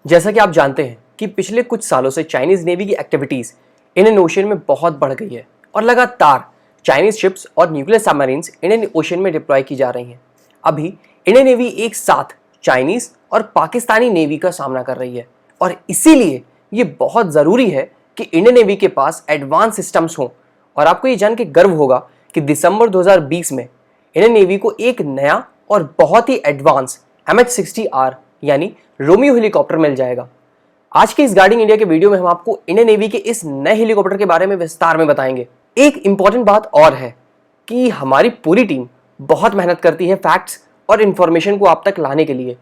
जैसा कि आप जानते हैं कि पिछले कुछ सालों से चाइनीज नेवी की एक्टिविटीज इंडियन ओशन में बहुत बढ़ गई है और लगातार चाइनीज शिप्स और न्यूक्लियर सबमरीन्स इंडियन ओशन में डिप्लॉय की जा रही हैं। अभी इंडियन नेवी एक साथ चाइनीज और पाकिस्तानी नेवी का सामना कर रही है और इसीलिए ये बहुत ज़रूरी है कि इंडियन नेवी के पास एडवांस सिस्टम्स हों। और आपको ये जान के गर्व होगा कि दिसंबर 2020 में इंडियन नेवी को एक नया और बहुत ही एडवांस MH-60R यानी रोमियो हेलीकॉप्टर मिल जाएगा। आज के इस गार्डिंग इंडिया के वीडियो में हम आपको इंडियन नेवी के इस नए हेलीकॉप्टर के बारे में विस्तार में बताएंगे। एक इंपॉर्टेंट बात और है कि हमारी पूरी टीम बहुत मेहनत करती है फैक्ट्स और इंफॉर्मेशन को आप तक लाने के लिए।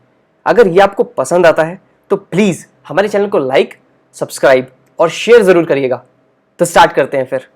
अगर ये आपको पसंद आता है तो प्लीज हमारे चैनल को लाइक, सब्सक्राइब और शेयर जरूर करिएगा। तो स्टार्ट करते हैं फिर।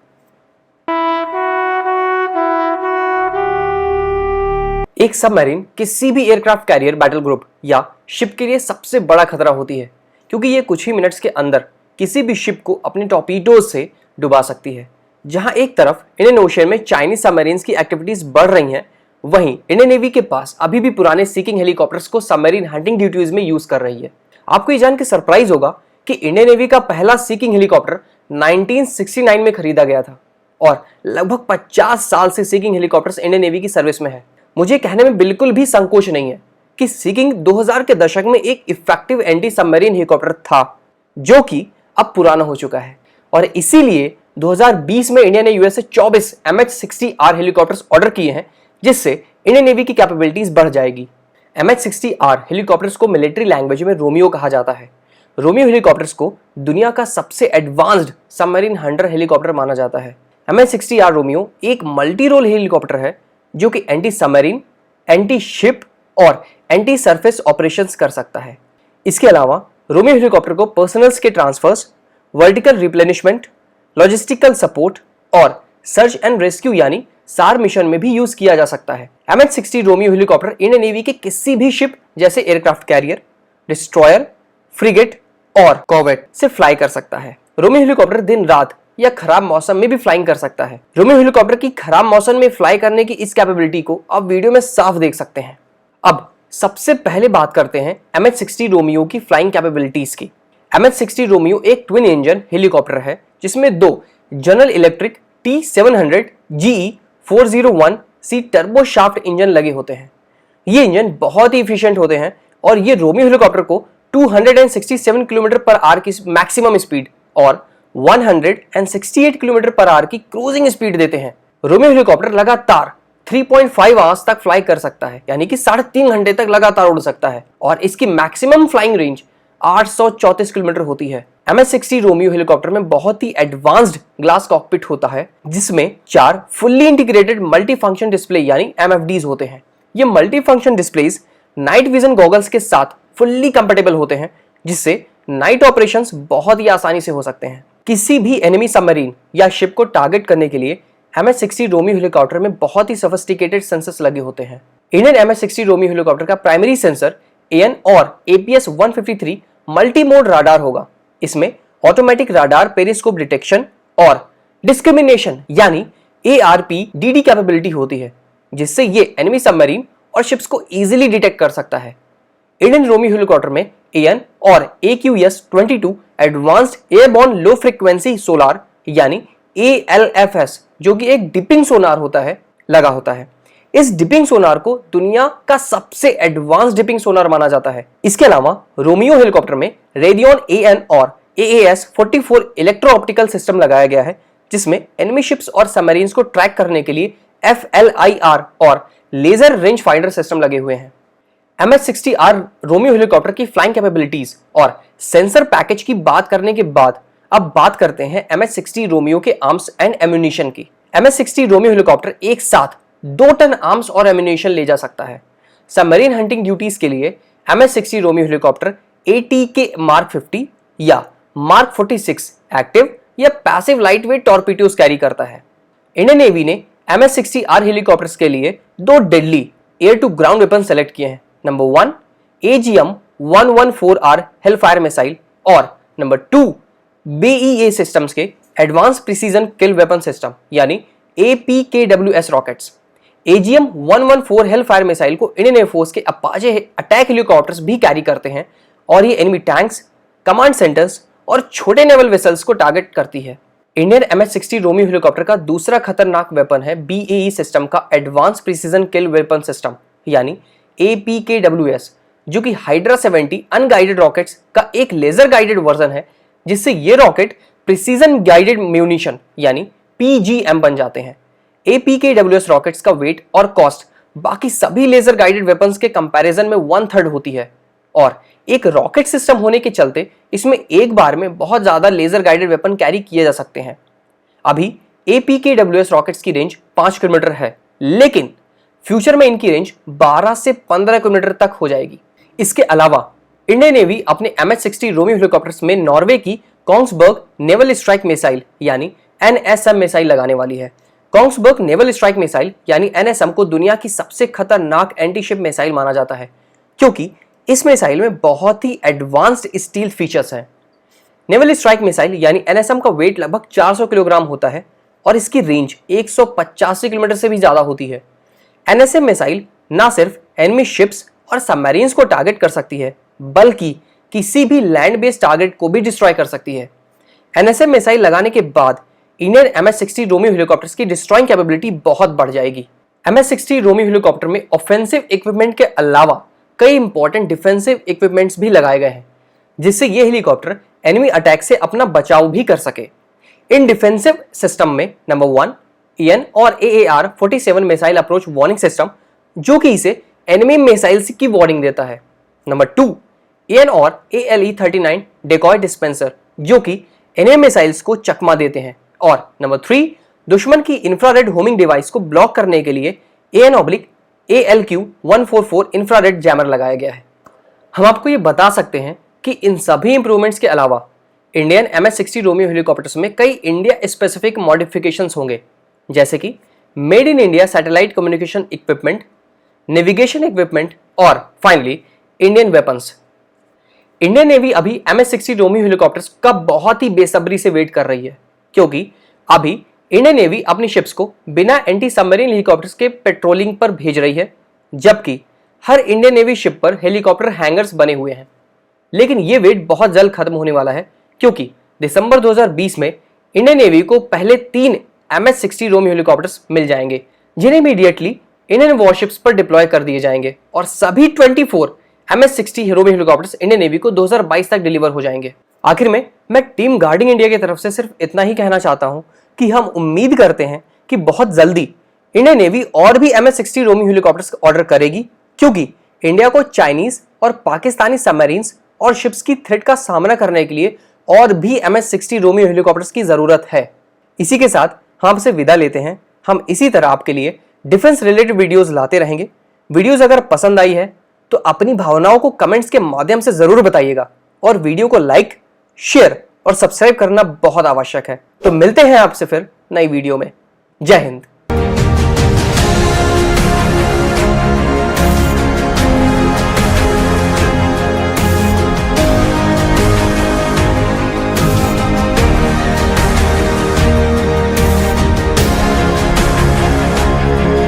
एक सबमरीन किसी भी एयरक्राफ्ट कैरियर बैटल ग्रुप या शिप के लिए सबसे बड़ा खतरा होती है, क्योंकि ये कुछ ही मिनट्स के अंदर किसी भी शिप को अपने टॉर्पीडोज से डुबा सकती है। जहां एक तरफ इंडियन ओशन में चाइनीज सबमरीन्स की एक्टिविटीज बढ़ रही हैं, वहीं इंडियन नेवी के पास अभी भी पुराने सीकिंग हेलीकॉप्टर्स को सबमरीन हंटिंग ड्यूटीज में यूज कर रही है। आपको ये जान के सरप्राइज होगा कि इंडियन नेवी का पहला सीकिंग हेलीकॉप्टर 1969 में खरीदा गया था और लगभग 50 साल से सीकिंग हेलीकॉप्टर्स इंडियन नेवी की सर्विस में है। मुझे कहने में बिल्कुल भी संकोच नहीं है कि सीकिंग 2000 के दशक में एक इफेक्टिव एंटी सबमरीन हेलीकॉप्टर था, जो कि अब पुराना हो चुका है। और इसीलिए 2020 में इंडिया ने यूएस से 24 MH-60R हेलीकॉप्टर्स ऑर्डर किए हैं, जिससे इंडियन नेवी की कैपेबिलिटीज बढ़ जाएगी। MH-60R हेलीकॉप्टर्स को मिलिट्री लैंग्वेज में रोमियो कहा जाता है। रोमियो हेलीकॉप्टर्स को दुनिया का सबसे एडवांस्ड सबमरीन हंटर हेलीकॉप्टर माना जाता है। MH-60R रोमियो एक मल्टी रोल हेलीकॉप्टर है जो कि एंटी सबमरीन, एंटी शिप और एंटी सरफेस ऑपरेशंस कर सकता है। इसके अलावा रोमियो हेलीकॉप्टर को पर्सनल्स के transfers, vertical replenishment, logistical support और सर्च एंड रेस्क्यू यानी सार मिशन में भी यूज किया जा सकता है। MH-60 Romeo helicopter Indian navy के किसी भी शिप जैसे एयरक्राफ्ट कैरियर, डिस्ट्रॉयर, फ्रिगेट और कॉर्वेट से फ्लाई कर सकता है। रोमियो हेलीकॉप्टर दिन रात या खराब मौसम में भी फ्लाइंग कर सकता है। रोमियो हेलीकॉप्टर की खराब मौसम में फ्लाई करने की इस कैपेबिलिटी को आप वीडियो में साफ देख सकते हैं। अब सबसे पहले बात करते हैं MH-60 रोमियो की फ्लाइंग कैपेबिलिटीज की। MH-60 रोमियो एक ट्विन इंजन हेलीकॉप्टर है जिसमें दो general electric T700 GE 401C turbo shaft engine लगे होते हैं। ये इंजन बहुत ही इफिशिएंट होते हैं और ये रोमियो हेलीकॉप्टर को 267 किलोमीटर पर आवर की मैक्सिमम स्पीड और 168 किलोमीटर पर आवर की क्रूजिंग स्पीड देते हैं। रोमियो हेलीकॉप्टर लगातार 3.5 आवर्स तक फ्लाई कर सकता है, यानी कि 3.5 घंटे तक लगातार उड़ सकता है और इसकी मैक्सिमम फ्लाइंग रेंज 834 किलोमीटर होती है। MH-60 रोमियो हेलीकॉप्टर में बहुत ही एडवांस्ड ग्लास कॉकपिट होता है, जिसमें 4 fully integrated multi function display यानी MFDs होते हैं। ये multi function displace night vision goggles के साथ फुल्ली कंपेटेबल होते हैं, जिससे नाइट ऑपरेशंस बहुत ही आसानी से हो सकते हैं। किसी भी एनिमी सबमरीन या शिप को टारगेट करने के लिए MH-60 रोमियो हेलीकॉप्टर में बहुत ही सोफिस्टिकेटेड सेंसर्स लगे होते हैं। इंडियन MH-60 रोमियो हेलीकॉप्टर का प्राइमरी सेंसर AN और APS-153 मल्टी मोड राडार होगा। इसमें ऑटोमेटिक राडार पेरिस्कोप डिटेक्शन और डिस्क्रिमिनेशन यानी ARPDD कैपेबिलिटी होती है, जिससे ये एनिमी सबमरीन और शिप्स को इजीली डिटेक्ट कर सकता है। इंडियन रोमियो हेलीकॉप्टर में AN और AQS-22 advanced airborne low frequency sonar यानी ALFS, जो कि एक डिपिंग सोनार होता है, लगा होता है। इस डिपिंग सोनार को दुनिया का सबसे एडवांस डिपिंग सोनार माना जाता है। इसके अलावा रोमियो हेलीकॉप्टर में रेडियन AN और AAS-44 इलेक्ट्रो ऑप्टिकल सिस्टम लगाया गया है, जिसमें एनिमी शिप्स और सबमरीन्स को ट्रैक करने के लिए FLIR और लेजर रेंज फाइंडर सिस्टम लगे हुए हैं। MH-60R रोमियो हेलीकॉप्टर की फ्लाइंग कैपेबिलिटीज और सेंसर पैकेज की बात करने के बाद अब बात करते हैं MH-60 रोमियो के आर्म्स एंड एम्यूनिशन की। MH-60 रोमियो हेलीकॉप्टर एक साथ 2 टन आर्म्स और एम्यूनिशन ले जा सकता है। सबमरीन हंटिंग ड्यूटीज के लिए MH-60 Romeo helicopter ATK Mark 50 या Mark 46 एक्टिव या पैसिव लाइटवेट टॉर्पीडोज कैरी करता है। इंडियन नेवी ने MH-60R हेलीकॉप्टर्स के लिए 2 deadly air to ground weapon select किए हैं। नंबर 1 AGM-114R हेलफायर मिसाइल और नंबर 2 BEA सिस्टम्स के advance precision kill weapon system यानी APKWS rockets. AGM-114 Hellfire missile को इंडियन एयरफोर्स के अपाचे अटैक हेलीकॉप्टर्स भी कैरी करते हैं और ये एनिमी टैंक्स, कमांड सेंटर्स और छोटे नेवल वेसल्स को टारगेट करती है। इंडियन MH-60 रोमियो हेलीकॉप्टर का दूसरा खतरनाक वेपन है BAE सिस्टम का advance precision kill weapon system यानी APKWS, जो कि हाइड्रा 70 अनगाइडेड रॉकेट्स का एक लेजर गाइडेड वर्जन है, जिससे ये रॉकेट प्रिसीजन गाइडेड म्यूनिशन यानी PGM बन जाते हैं। APKWS रॉकेट्स का वेट और कॉस्ट बाकी सभी लेजर गाइडेड वेपन्स के कंपैरिजन में 1/3 होती है और एक रॉकेट सिस्टम होने के चलते इसमें एक बार में बहुत ज्यादा लेजर गाइडेड वेपन कैरी किए जा सकते हैं। अभी APKWS रॉकेट्स की रेंज 5 किलोमीटर है, लेकिन फ्यूचर में इनकी रेंज 12 से 15 किलोमीटर तक हो जाएगी। इसके अलावा इंडियन नेवी अपने MH-60 रोमियो हेलीकॉप्टर्स में नॉर्वे की कोंग्सबर्ग नेवल स्ट्राइक मिसाइल यानी NSM मिसाइल लगाने वाली है। कोंग्सबर्ग नेवल स्ट्राइक मिसाइल यानी NSM को दुनिया की सबसे खतरनाक एंटी शिप मिसाइल माना जाता है, क्योंकि इस मिसाइल में बहुत ही एडवांस्ड स्टील फीचर्स हैं। नेवल स्ट्राइक मिसाइल यानी NSM का वेट लगभग 400 किलोग्राम होता है और इसकी रेंज 185 किलोमीटर से भी ज्यादा होती है। NSM मिसाइल ना सिर्फ एनिमी शिप्स और सबमरीन्स को टारगेट कर सकती है, बल्कि किसी भी लैंड बेस्ड टारगेट को भी डिस्ट्रॉय कर सकती है। NSM मिसाइल लगाने के बाद इंडियन MH-60 रोमियो हेलीकॉप्टर्स की डिस्ट्रॉइंग कैपेबिलिटी बहुत बढ़ जाएगी। MH-60 रोमियो हेलीकॉप्टर में ऑफेंसिव इक्विपमेंट के अलावा कई इंपॉर्टेंट डिफेंसिव इक्विपमेंट्स भी लगाए गए हैं, जिससे ये हेलीकॉप्टर एनिमी अटैक से अपना बचाव भी कर सके। इन डिफेंसिव सिस्टम में नंबर 1 EN और AAR-47 missile approach warning system, जो कि इसे एनिमी मिसाइल्स की वार्निंग देता है। नंबर 2 EN और ALE-39 डेकॉय डिस्पेंसर, जो कि एनिमी मिसाइल्स को चकमा देते हैं। और नंबर 3 दुश्मन की इंफ्रारेड होमिंग डिवाइस को ब्लॉक करने के लिए AN/ALQ-144 इंफ्रारेड जैमर लगाया गया है। हम आपको ये बता सकते हैं कि इन सभी इंप्रूवमेंट्स के अलावा इंडियन MH-60 रोमियो हेलीकॉप्टर्स में कई इंडिया स्पेसिफिक मॉडिफिकेशंस होंगे, जैसे कि made in India satellite communication equipment, navigation equipment और finally Indian weapons. Indian Navy अभी MH-60 रोमियो हेलीकॉप्टर्स का बहुत ही बेसब्री से वेट कर रही है, क्योंकि अभी इंडियन नेवी अपनी शिप्स को बिना एंटी सबमरीन हेलीकॉप्टर्स के पेट्रोलिंग पर भेज रही है, जबकि हर इंडियन नेवी शिप पर हेलीकॉप्टर हैंगर्स बने हुए हैं। लेकिन ये वेट बहुत जल्द खत्म होने वाला है, क्योंकि दिसंबर 2020 में इंडियन नेवी को पहले 3 MH-60 रोमियो हेलीकॉप्टर्स मिल जाएंगे, जिन्हें इमीडिएटली इंडियन वॉरशिप्स पर डिप्लॉय कर दिए जाएंगे और सभी 24 MH-60 Romeo helicopters Indian navy को 2022 तक डिलीवर हो जाएंगे। आखिर में मैं टीम गार्डिंग इंडिया की तरफ से सिर्फ इतना ही कहना चाहता हूं कि हम उम्मीद करते हैं कि बहुत जल्दी इंडियन नेवी और भी MH-60 रोमियो हेलीकॉप्टर्स ऑर्डर करेगी, क्योंकि इंडिया को चाइनीज और पाकिस्तानी सबमरीन्स और शिप्स की थ्रेट का सामना करने के लिए और भी MH-60 रोमियो हेलीकॉप्टर्स की जरूरत है। इसी के साथ हम आपसे विदा लेते हैं। हम इसी तरह आपके लिए डिफेंस रिलेटेड वीडियोस लाते रहेंगे। वीडियोस अगर पसंद आई है तो अपनी भावनाओं को कमेंट्स के माध्यम से जरूर बताइएगा और वीडियो को लाइक, शेयर और सब्सक्राइब करना बहुत आवश्यक है। तो मिलते हैं आपसे फिर नई वीडियो में। जय हिंद।